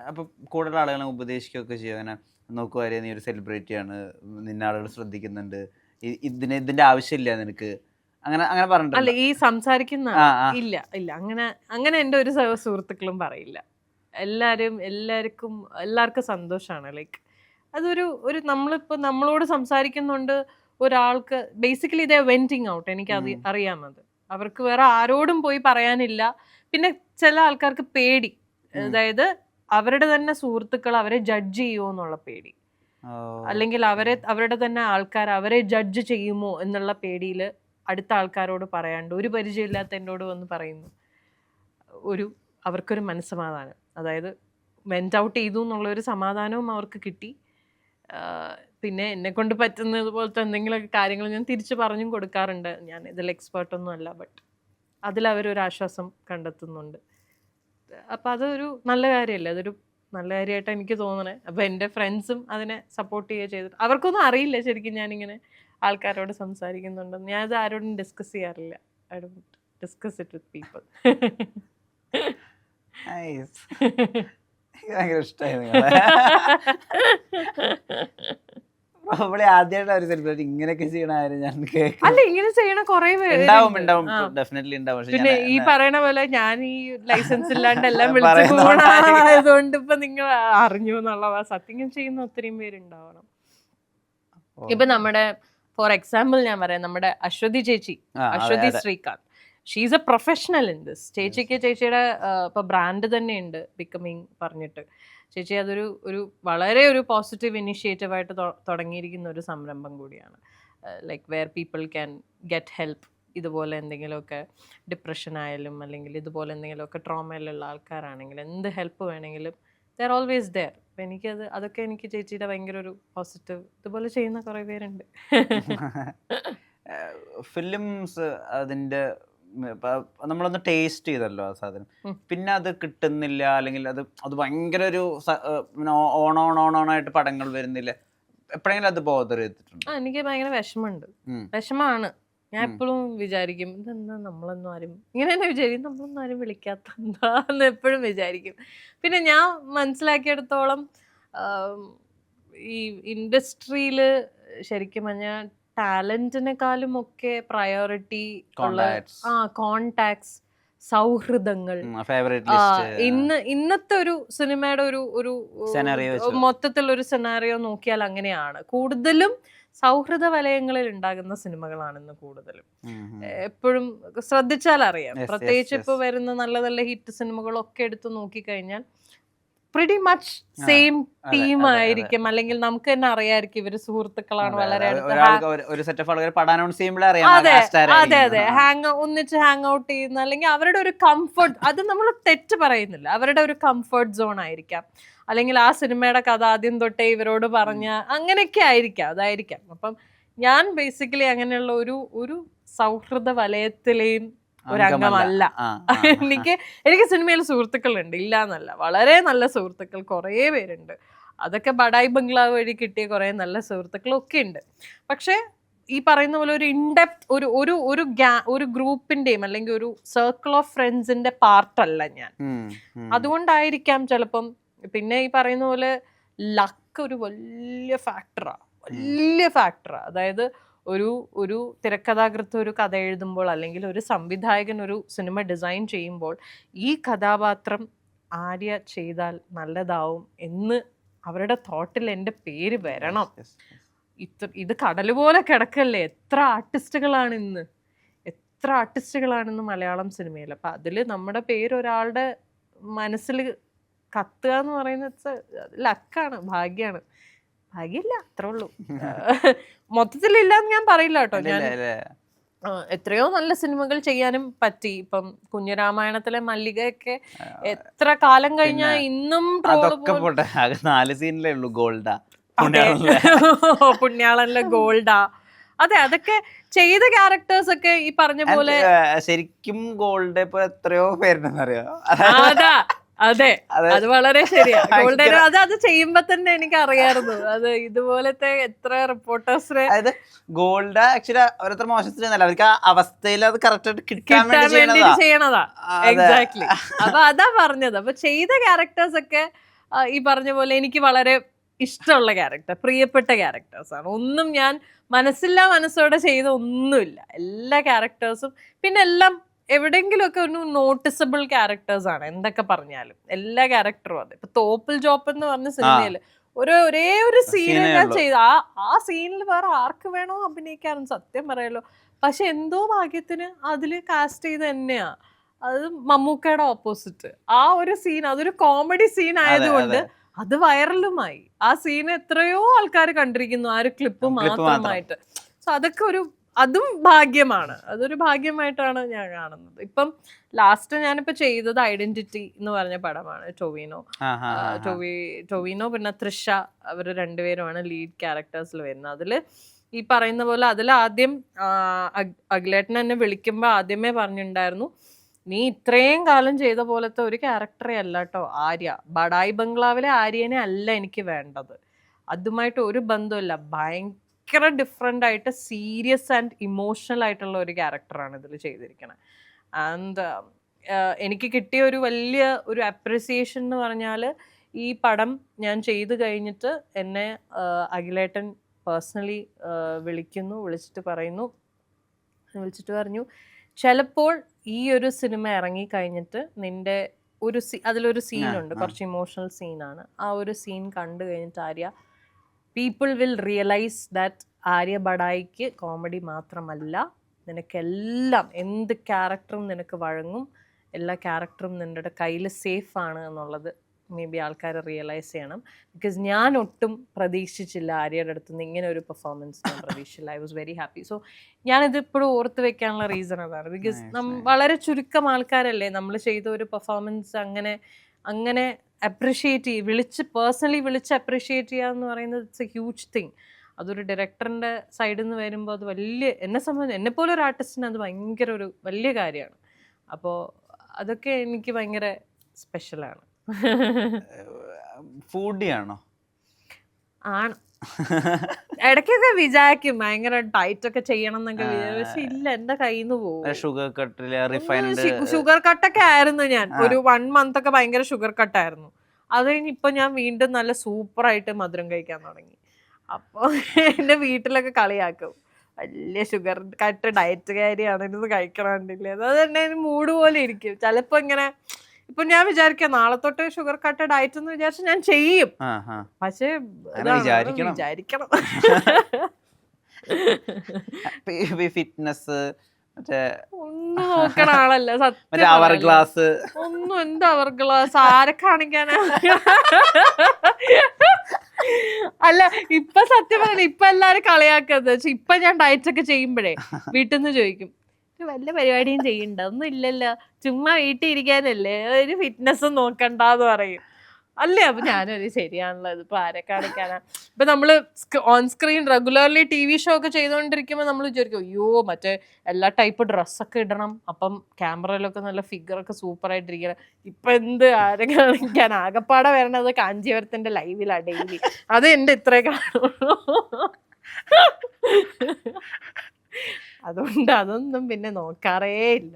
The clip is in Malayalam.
അപ്പോൾ കൂടുതൽ ആളുകളെ ഉപദേശിക്കുകയൊക്കെ ചെയ്യും, അങ്ങനെ നോക്കുവാരെ നീ ഒരു സെലിബ്രിറ്റിയാണ്, നിന്നെ ആളുകൾ ശ്രദ്ധിക്കുന്നുണ്ട്, ഇതിൻ്റെ ആവശ്യമില്ല നിനക്ക്, അങ്ങനെ അങ്ങനെ അല്ല പറഞ്ഞിട്ടുണ്ട്. ഈ സംസാരിക്കുന്ന ആ ആ ഇല്ല ഇല്ല അങ്ങനെ അങ്ങനെ എൻ്റെ ഒരു സുഹൃത്തുക്കളും പറയില്ല. എല്ലാവർക്കും സന്തോഷമാണ്. ലൈക്ക് അതൊരു ഒരു നമ്മളിപ്പോൾ നമ്മളോട് സംസാരിക്കുന്നുണ്ട് ഒരാൾക്ക്, ബേസിക്കലി ഇതേ വെന്റിങ് ഔട്ട്. എനിക്ക് അത് അറിയാമത്. അവർക്ക് വേറെ ആരോടും പോയി പറയാനില്ല. പിന്നെ ചില ആൾക്കാർക്ക് പേടി, അതായത് അവരുടെ തന്നെ സുഹൃത്തുക്കൾ അവരെ ജഡ്ജ് ചെയ്യുമോ എന്നുള്ള പേടി, അല്ലെങ്കിൽ അവരുടെ തന്നെ ആൾക്കാർ അവരെ ജഡ്ജ് ചെയ്യുമോ എന്നുള്ള പേടിയിൽ അടുത്ത ആൾക്കാരോട് പറയാണ്ട് ഒരു പരിചയമില്ലാത്ത എന്നോട് വന്ന് പറയുന്നു. അവർക്കൊരു മനസ്സമാധാനം, അതായത് വെന്റ് ഔട്ട് ചെയ്തു എന്നുള്ളൊരു സമാധാനവും അവർക്ക് കിട്ടി. പിന്നെ എന്നെ കൊണ്ട് പറ്റുന്നത് പോലത്തെ എന്തെങ്കിലുമൊക്കെ കാര്യങ്ങൾ ഞാൻ തിരിച്ചു പറഞ്ഞും കൊടുക്കാറുണ്ട്. ഞാൻ ഇതിൽ എക്സ്പേർട്ടൊന്നും അല്ല, ബട്ട് അതിലവരൊരു ആശ്വാസം കണ്ടെത്തുന്നുണ്ട്. അപ്പം അതൊരു നല്ല കാര്യമല്ലേ, അതൊരു നല്ല കാര്യമായിട്ടാണ് എനിക്ക് തോന്നണേ. അപ്പം എൻ്റെ ഫ്രണ്ട്സും അതിനെ സപ്പോർട്ട് ചെയ്യുക ചെയ്തിട്ട്, അവർക്കൊന്നും അറിയില്ല ശരിക്കും ഞാനിങ്ങനെ ആൾക്കാരോട് സംസാരിക്കുന്നുണ്ടെന്ന്. ഞാനത് ആരോടും ഡിസ്കസ് ചെയ്യാറില്ല. I don't discuss it with people. ഭയങ്കര ഇഷ്ടമായി നിങ്ങളെ. പ്രോബ്ലി ആദ്യമായിട്ട് ഒരു സെലിബ്രിറ്റി ഇങ്ങനെയൊക്കെ ചെയ്യണ കാര്യം ഞാൻ അല്ല, ഇങ്ങനെ ചെയ്യണ കുറെ ഉണ്ടാവും, ഡെഫിനറ്റ്ലി ഉണ്ടാവും. പിന്നെ ഈ പറയണ പോലെ ഞാൻ ഈ ലൈസൻസ് ഇല്ലാണ്ട് എല്ലാം വിളിച്ചു പോകണമായതുകൊണ്ട് ഇപ്പൊ നിങ്ങൾ അറിഞ്ഞു എന്നുള്ളതാ സത്യം. ചെയ്യുന്ന ഒത്തിരിയും പേരുണ്ടാവണം. ഇപ്പൊ നമ്മുടെ ഫോർ എക്സാമ്പിൾ ഞാൻ പറയാം, നമ്മുടെ അശ്വതി ചേച്ചി, Ashwathi Sreekanth, she's a professional in this. ചേച്ചിയുടെ ഇപ്പൊ ബ്രാൻഡ് തന്നെ ഉണ്ട്, ബിക്കമിങ് പറഞ്ഞിട്ട്. ചേച്ചി അതൊരു വളരെ ഒരു പോസിറ്റീവ് ഇനിഷ്യേറ്റീവായിട്ട് തുടങ്ങിയിരിക്കുന്ന ഒരു സംരംഭം കൂടിയാണ്. Like wear people can get help. ഇതുപോലെ എന്തെങ്കിലുമൊക്കെ ഡിപ്രഷൻ ആയാലും അല്ലെങ്കിൽ ഇതുപോലെ എന്തെങ്കിലുമൊക്കെ ട്രോമയിലുള്ള ആൾക്കാരാണെങ്കിൽ എന്ത് ഹെൽപ്പ് വേണമെങ്കിലും ദർ ഓൾവേസ് ദർ. അപ്പം അതൊക്കെ എനിക്ക് ചേച്ചിയുടെ ഭയങ്കര ഒരു പോസിറ്റീവ്. ഇതുപോലെ ചെയ്യുന്ന കുറേ പേരുണ്ട്. ഫിലിംസ് അതിൻ്റെ നമ്മളൊന്ന് ടേസ്റ്റ് ചെയ്തല്ലോ ആ സാധനം, പിന്നെ അത് കിട്ടുന്നില്ല, അല്ലെങ്കിൽ അത് ഭയങ്കര ഒരു ഓണായിട്ട് പടങ്ങൾ വരുന്നില്ല, എപ്പോഴെങ്കിലും അത് ബോധർ ചെയ്തിട്ടുണ്ട്? എനിക്ക് ഭയങ്കര വിഷമാണ്. ഞാൻ എപ്പോഴും വിചാരിക്കും ഇതെന്താ നമ്മളൊന്നും ആരും ഇങ്ങനെ തന്നെ വിചാരിക്കും, നമ്മളൊന്നും ആരും വിളിക്കാത്ത എന്താന്ന് എപ്പോഴും വിചാരിക്കും. പിന്നെ ഞാൻ മനസ്സിലാക്കിയെടുത്തോളം ഈ ഇൻഡസ്ട്രിയിൽ ശരിക്കും പറഞ്ഞാൽ ടാലന്റിനെക്കാളും ഒക്കെ പ്രയോറിറ്റി ഉള്ള കോണ്ടാക്ട്സ്, സൗഹൃദങ്ങൾ. ഇന്നത്തെ ഒരു സിനിമയുടെ ഒരു മൊത്തത്തിലൊരു സെനാറിയോ നോക്കിയാൽ അങ്ങനെയാണ്. കൂടുതലും സൗഹൃദ വലയങ്ങളിൽ ഉണ്ടാകുന്ന സിനിമകളാണ് ഇന്ന് കൂടുതലും. എപ്പോഴും ശ്രദ്ധിച്ചാൽ അറിയാം. പ്രത്യേകിച്ച് ഇപ്പൊ വരുന്ന നല്ല നല്ല ഹിറ്റ് സിനിമകളൊക്കെ എടുത്ത് നോക്കിക്കഴിഞ്ഞാൽ പ്രിറ്റി മച്ച് സെയിം ടീം ആയിരിക്കും, അല്ലെങ്കിൽ നമുക്ക് തന്നെ അറിയാമായിരിക്കും ഇവര് സുഹൃത്തുക്കളാണ് വളരെ ഒന്നിച്ച് ഹാങ് ഔട്ട് ചെയ്യുന്ന, അല്ലെങ്കിൽ അവരുടെ ഒരു കംഫർട്ട്. അത് നമ്മൾ തെറ്റ് പറയുന്നില്ല, അവരുടെ ഒരു കംഫർട്ട് സോൺ ആയിരിക്കാം, അല്ലെങ്കിൽ ആ സിനിമയുടെ കഥ ആദ്യം തൊട്ടേ ഇവരോട് പറഞ്ഞ അങ്ങനെയൊക്കെ ആയിരിക്കാം, അതായിരിക്കാം. അപ്പം ഞാൻ ബേസിക്കലി അങ്ങനെയുള്ള ഒരു സൗഹൃദ വലയത്തിലെയും ഒരംഗമല്ല. എനിക്ക് സിനിമയിൽ സുഹൃത്തുക്കളുണ്ട്, ഇല്ല എന്നല്ല, വളരെ നല്ല സുഹൃത്തുക്കൾ കുറേ പേരുണ്ട്. അതൊക്കെ ബഡായി ബംഗ്ലാവ് വഴി കിട്ടിയ കുറേ നല്ല സുഹൃത്തുക്കളൊക്കെ ഉണ്ട്. പക്ഷെ ഈ പറയുന്ന പോലെ ഒരു ഇൻഡെപ്ത് ഒരു ഗ്രൂപ്പിന്റെയും അല്ലെങ്കിൽ ഒരു സർക്കിൾ ഓഫ് ഫ്രണ്ട്സിന്റെ പാർട്ടല്ല ഞാൻ. അതുകൊണ്ടായിരിക്കാം ചിലപ്പം. പിന്നെ ഈ പറയുന്ന പോലെ ലക്ക് ഒരു വലിയ ഫാക്ടറാ. അതായത് ഒരു തിരക്കഥാകൃത്ത് ഒരു കഥ എഴുതുമ്പോൾ, അല്ലെങ്കിൽ ഒരു സംവിധായകൻ ഒരു സിനിമ ഡിസൈൻ ചെയ്യുമ്പോൾ ഈ കഥാപാത്രം ആര്യ ചെയ്താൽ നല്ലതാവും എന്ന് അവരുടെ തോട്ടിൽ എൻ്റെ പേര് വരണം. ഇത് കടല് പോലെ കിടക്കല്ലേ, എത്ര ആർട്ടിസ്റ്റുകളാണ് മലയാളം സിനിമയിൽ. അപ്പം അതിൽ നമ്മുടെ പേര് ഒരാളുടെ മനസ്സിൽ കത്തുക എന്ന് പറയുന്നത് ലക്കാണ്, ഭാഗ്യമാണ്. ഭാഗ്യമില്ല, അത്രേ ഉള്ളൂ. മൊത്തത്തിലില്ലാന്ന് ഞാൻ പറയില്ല കേട്ടോ. ഞാൻ എത്രയോ നല്ല സിനിമകൾ ചെയ്യാനും പറ്റി. ഇപ്പം കുഞ്ഞിരാമായണത്തിലെ മല്ലികയൊക്കെ എത്ര കാലം കഴിഞ്ഞാൽ ഇന്നും പുണ്യാളനിലെ ഗോൾഡാ. അതെ, അതൊക്കെ ചെയ്ത ക്യാരക്ടേഴ്സ് ഒക്കെ ഈ പറഞ്ഞ പോലെ ശരിക്കും ഗോൾഡ് എത്രയോ പേരുണ്ടെന്നറിയാം. അതെ, അത് വളരെ ശരിയാ. ഗോൾഡൻ അത് ചെയ്യുമ്പോ തന്നെ എനിക്ക് അറിയാമായിരുന്നു. അത് ഇതുപോലത്തെ എത്ര റിപ്പോർട്ടേഴ്സിനെ ഗോൾഡ് ആക്ച്വലി അവരത്ര മോശത്തിലൊന്നല്ല, അവർക്ക് ആ അവസ്ഥയിൽ അത് കറക്റ്റ് കിട്ടാൻ വേണ്ടി ചെയ്യണതാ. എക്സാക്ട്ലി. അപ്പൊ അതാ പറഞ്ഞത്. അപ്പൊ ചെയ്ത ക്യാരക്ടേഴ്സ് ഒക്കെ ഈ പറഞ്ഞ പോലെ എനിക്ക് വളരെ ഇഷ്ടമുള്ള ക്യാരക്ടർ, പ്രിയപ്പെട്ട ക്യാരക്ടേഴ്സാണ്. ഒന്നും ഞാൻ മനസ്സില്ലാ മനസ്സോടെ ചെയ്ത ഒന്നുമില്ല. എല്ലാ ക്യാരക്ടേഴ്സും പിന്നെ എല്ലാം എവിടെയെങ്കിലുമൊക്കെ ഒരു നോട്ടിസബിൾ ക്യാരക്ടേഴ്സ് ആണ്. എന്തൊക്കെ പറഞ്ഞാലും എല്ലാ ക്യാരക്ടറും അതെ. ഇപ്പൊ തോപ്പിൽ ജോപ്പ് എന്ന് പറഞ്ഞ സിനിമയില് ഒരേ ഒരു സീൻ ഞാൻ ചെയ്ത ആ സീനിൽ വേറെ ആർക്ക് വേണോ അഭിനയിക്കാനും സത്യം പറയാലോ. പക്ഷെ എന്തോ ഭാഗ്യത്തിന് അതില് കാസ്റ്റ് ചെയ്ത് തന്നെയാ. അത് മമ്മൂക്കയുടെ ഓപ്പോസിറ്റ് ആ ഒരു സീൻ, അതൊരു കോമഡി സീൻ ആയതുകൊണ്ട് അത് വൈറലുമായി. ആ സീൻ എത്രയോ ആൾക്കാർ കണ്ടിരിക്കുന്നു ആ ഒരു ക്ലിപ്പ് മാത്രമായിട്ട്. സോ അതൊക്കെ അതും ഭാഗ്യമാണ്. അതൊരു ഭാഗ്യമായിട്ടാണ് ഞാൻ കാണുന്നത്. ഇപ്പം ലാസ്റ്റ് ഞാനിപ്പോ ചെയ്തത് ഐഡന്റിറ്റി എന്ന് പറഞ്ഞ പടമാണ്. ടൊവിനോ പിന്നെ തൃഷ, അവർ രണ്ടുപേരുമാണ് ലീഡ് ക്യാരക്ടേഴ്സിൽ വരുന്നത്. അതില് ഈ പറയുന്ന പോലെ ആദ്യം അഖിലേട്ടൻ എന്നെ വിളിക്കുമ്പോ ആദ്യമേ പറഞ്ഞിട്ടുണ്ടായിരുന്നു, നീ ഇത്രയും കാലം ചെയ്ത പോലത്തെ ഒരു ക്യാരക്ടറേ അല്ല കേട്ടോ ആര്യ. ബഡായി ബംഗ്ലാവിലെ ആര്യനെ അല്ല എനിക്ക് വേണ്ടത്. അതുമായിട്ട് ഒരു ബന്ധമില്ല. ഭയങ്കര ഡിഫറെൻ്റ് ആയിട്ട് സീരിയസ് ആൻഡ് ഇമോഷണൽ ആയിട്ടുള്ള ഒരു ക്യാരക്ടറാണ് ഇതിൽ ചെയ്തിരിക്കുന്നത്. ആൻഡ് എനിക്ക് കിട്ടിയ ഒരു വലിയ ഒരു അപ്രിസിയേഷൻ എന്ന് പറഞ്ഞാൽ, ഈ പടം ഞാൻ ചെയ്ത് കഴിഞ്ഞിട്ട് എന്നെ അഖിലേട്ടൻ പേഴ്സണലി വിളിച്ചിട്ട് പറഞ്ഞു, ചിലപ്പോൾ ഈ ഒരു സിനിമ ഇറങ്ങി കഴിഞ്ഞിട്ട് നിന്റെ അതിലൊരു സീനുണ്ട്, കുറച്ച് ഇമോഷണൽ സീനാണ്. ആ ഒരു സീൻ കണ്ടു കഴിഞ്ഞിട്ട് Arya, people will realise that Arya ബഡായിക്ക് കോമഡി മാത്രമല്ല, നിനക്കെല്ലാം എന്ത് ക്യാരക്ടറും നിനക്ക് വഴങ്ങും, എല്ലാ ക്യാരക്ടറും നിന്റെ കയ്യിൽ സേഫ് ആണ് എന്നുള്ളത് മേ ബി ആൾക്കാർ റിയലൈസ് ചെയ്യണം. ബിക്കോസ് ഞാൻ ഒട്ടും പ്രതീക്ഷിച്ചില്ല ആര്യയുടെ അടുത്ത് നിന്ന് ഇങ്ങനെ ഒരു പെർഫോമൻസ്. ഞാൻ പ്രതീക്ഷിച്ചില്ല. I was very happy. So ഞാനിത് ഇപ്പോഴും ഓർത്ത് വെക്കാനുള്ള റീസൺ അതാണ്. ബിക്കോസ് വളരെ ചുരുക്കം ആൾക്കാരല്ലേ നമ്മൾ ചെയ്ത ഒരു പെർഫോമൻസ് അങ്ങനെ അപ്രിഷിയേറ്റ് ചെയ്യും, പേഴ്സണലി വിളിച്ച് അപ്രിഷിയേറ്റ് ചെയ്യുക എന്ന് പറയുന്നത് ഇറ്റ്സ് എ ഹ്യൂജ് തിങ്. അതൊരു ഡയറക്ടറിൻ്റെ സൈഡിൽ നിന്ന് വരുമ്പോൾ അത് എന്നെപ്പോലെ ഒരു ആർട്ടിസ്റ്റിന് അത് ഭയങ്കര ഒരു വലിയ കാര്യമാണ്. അപ്പോൾ അതൊക്കെ എനിക്ക് ഭയങ്കര സ്പെഷ്യലാണ്. ഫുഡിയാണോ? ആണ്. ഇടയ്ക്കൊക്കെ വിചാരിക്കും ഭയങ്കര ഡയറ്റ് ഒക്കെ ചെയ്യണം എന്നൊക്കെ വിചാരിക്കും. പക്ഷെ ഇല്ല, എന്റെ കയ്യിൽ നിന്ന് പോകും. ഷുഗർ കട്ടൊക്കെ ആയിരുന്നു ഞാൻ. ഒരു 1 month ഒക്കെ ഭയങ്കര ഷുഗർ കട്ടായിരുന്നു. അത് കഴിഞ്ഞ് ഇപ്പൊ ഞാൻ വീണ്ടും നല്ല സൂപ്പറായിട്ട് മധുരം കഴിക്കാൻ തുടങ്ങി. അപ്പോൾ എന്റെ വീട്ടിലൊക്കെ കളിയാക്കും, വലിയ ഷുഗർ കട്ട് ഡയറ്റുകാരിയാണ്, ഇത് കഴിക്കണണ്ടില്ലേ. അത് തന്നെ മൂഡ് പോലെ ഇരിക്കും. ചിലപ്പോ ഇങ്ങനെ ഇപ്പൊ ഞാൻ വിചാരിക്കാം നാളെ തൊട്ട് ഷുഗർ കട്ട് ഡയറ്റ് എന്ന് വിചാരിച്ച് ഞാൻ ചെയ്യും. പക്ഷെ വിചാരിക്കണം. ഫിറ്റ്നസ് ഒന്നും നോക്കണ ആളല്ല സത്യം. ഒന്നും എന്താ അവർ ഗ്ലാസ് ആരെ കാണിക്കാനാ? അല്ല ഇപ്പൊ സത്യം പറയണ, ഇപ്പൊ എല്ലാരും കളിയാക്കുന്നത്. ഇപ്പൊ ഞാൻ ഡയറ്റ് ഒക്കെ ചെയ്യുമ്പോഴേ വീട്ടിൽ നിന്ന് ചോദിക്കും, വല്ല പരിപാടിയും ചെയ്യണ്ട, ഒന്നും ഇല്ലല്ലോ, ചുമ്മാ വീട്ടിൽ ഇരിക്കാനല്ലേ, ഒരു ഫിറ്റ്നസ് നോക്കണ്ടെന്ന് പറയും. അല്ലേ? അപ്പൊ ഞാനൊരു ശരിയാണല്ലോ, ഇതിപ്പോ ആരെ കാണിക്കാനാ. ഇപ്പൊ നമ്മള് on screen regularly TV show ഒക്കെ ചെയ്തോണ്ടിരിക്കുമ്പോ നമ്മൾ വിചാരിക്കും, അയ്യോ മറ്റേ എല്ലാ ടൈപ്പ് ഡ്രസ്സൊക്കെ ഇടണം, അപ്പം ക്യാമറയിലൊക്കെ നല്ല ഫിഗറൊക്കെ സൂപ്പർ ആയിട്ടിരിക്കണം. ഇപ്പൊ എന്ത് ആരെ കാണിക്കാൻ? ആകപ്പാടെ വരണത് കാഞ്ചീപുരത്തിന്റെ ലൈവിലാ ഡെയിലി. അത് എന്റെ ഇത്രേ കാണുള്ളൂ. അതുകൊണ്ട് അതൊന്നും പിന്നെ നോക്കാറേ ഇല്ല.